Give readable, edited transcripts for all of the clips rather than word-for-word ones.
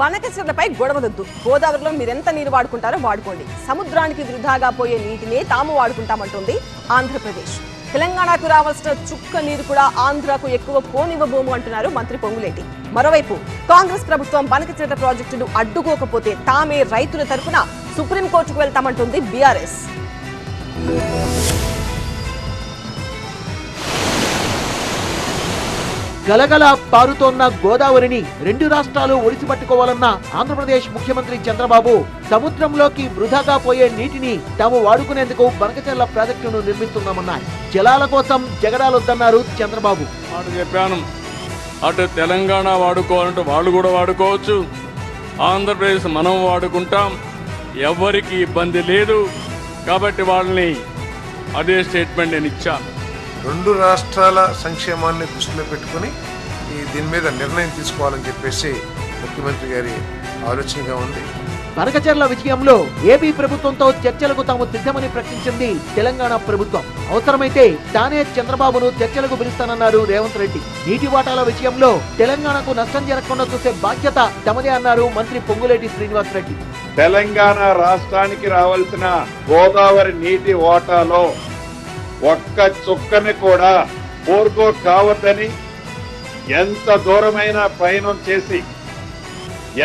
బనకచెర్లపై గొడవలొద్దు. గోదావరిలో మీరెంత నీరు వాడుకుంటారో వాడుకోండి. సముద్రానికి వృధాగా పోయే నీటినే తాము వాడుకుంటామంటోంది ఆంధ్రప్రదేశ్. తెలంగాణకు రావాల్సిన చుక్క నీరు కూడా ఆంధ్రాకు ఎక్కువ పోనివ్వబోము అంటున్నారు మంత్రి పొంగులేటి. మరోవైపు కాంగ్రెస్ ప్రభుత్వం బనకచెర్ల ప్రాజెక్టును అడ్డుకోకపోతే తామే రైతుల తరఫున సుప్రీంకోర్టుకు వెళ్తామంటోంది బీఆర్ఎస్. గలగల పారుతోన్న గోదావరిని రెండు రాష్ట్రాలు ఒడిసిపట్టుకోవాలన్న ఆంధ్రప్రదేశ్ ముఖ్యమంత్రి చంద్రబాబు సముద్రంలోకి వృధాగా పోయే నీటిని తాము వాడుకునేందుకు బనకచెర్ల ప్రాజెక్టును నిర్మిస్తున్నామన్నారు. జలాల కోసం జగడాలొద్దన్నారు చంద్రబాబు. చెప్పాను, అటు తెలంగాణ వాడుకోవాలంటే వాళ్ళు కూడా వాడుకోవచ్చు, ఆంధ్రప్రదేశ్ మనం వాడుకుంటాం, ఎవరికి ఇబ్బంది లేదు. కాబట్టి వాళ్ళని అదే స్టేట్మెంట్ నేను ఇచ్చాను. రెండు రాష్ట్రాల సంక్షేమాన్ని దృష్టిలో పెట్టుకుని దీని మీద నిర్ణయం తీసుకోవాలని చెప్పేసి ముఖ్యమంత్రి గారి ఆలోచనగా ఉంది. బనకచెర్ల విషయంలో ఏపీ ప్రభుత్వంతో చర్చలకు తాము సిద్ధమని ప్రకటించింది తెలంగాణ ప్రభుత్వం. అవసరమైతే తానే చంద్రబాబును చర్చలకు పిలుస్తానన్నారు రేవంత్ రెడ్డి. నీటి వాటాల విషయంలో తెలంగాణకు నష్టం జరగకుండా చూసే బాధ్యత తమదే అన్నారు మంత్రి పొంగులేటి శ్రీనివాసరెడ్డి. తెలంగాణ రాష్ట్రానికి రావాల్సిన గోదావరి నీటి వాటాలో ఒక్క చుక్కని కూడా పోర్గో కావద్దని ఎంత దూరమైన ప్రయాణం చేసి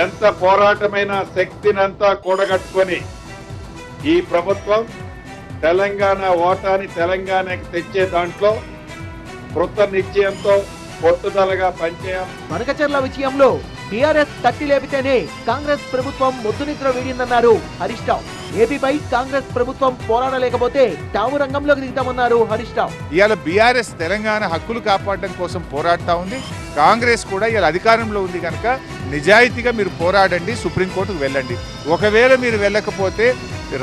ఎంత పోరాటమైన శక్తినంతా కూడగట్టుకొని ఈ ప్రభుత్వం తెలంగాణ ఓటాని తెలంగాణకి తెచ్చే దాంట్లో కృత నిశ్చయంతో పట్టుదలగా పనిచేయాలి. బనకచెర్ల విషయంలో టీఆర్ఎస్ తట్టి లేపితేనే కాంగ్రెస్ ప్రభుత్వం ముద్దునిద్ర వీడిందన్నారు హరీష్ రావు. ఏపీపై కాంగ్రెస్ ప్రభుత్వం పోరాడలేకపోతే తాము రంగంలోకి దిగుతామన్నారు హరీష్ రావు. ఇవాళ బీఆర్ఎస్ తెలంగాణ హక్కులు కాపాడడం కోసం పోరాడుతూ ఉంది. కాంగ్రెస్ కూడా ఇవాళ అధికారంలో ఉంది కనుక నిజాయితీగా మీరు పోరాడండి, సుప్రీంకోర్టుకు వెళ్ళండి. ఒకవేళ మీరు వెళ్ళకపోతే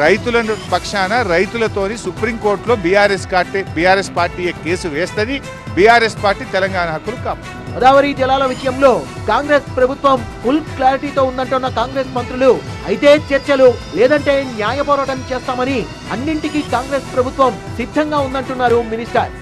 రైతుల పక్షాన రైతులతోని సుప్రీంకోర్టులో బీఆర్ఎస్ పార్టీ కేసు వేస్తుంది. బీఆర్ఎస్ పార్టీ తెలంగాణ హక్కులు కాపాడు. గోదావరి జలాల విషయంలో కాంగ్రెస్ ప్రభుత్వం ఫుల్ క్లారిటీతో ఉందంటున్న కాంగ్రెస్ మంత్రులు అయితే చర్చలు లేదంటే న్యాయ పోరాటం చేస్తామని అన్నింటికీ కాంగ్రెస్ ప్రభుత్వం సిద్ధంగా ఉందంటున్నారు మినిస్టర్.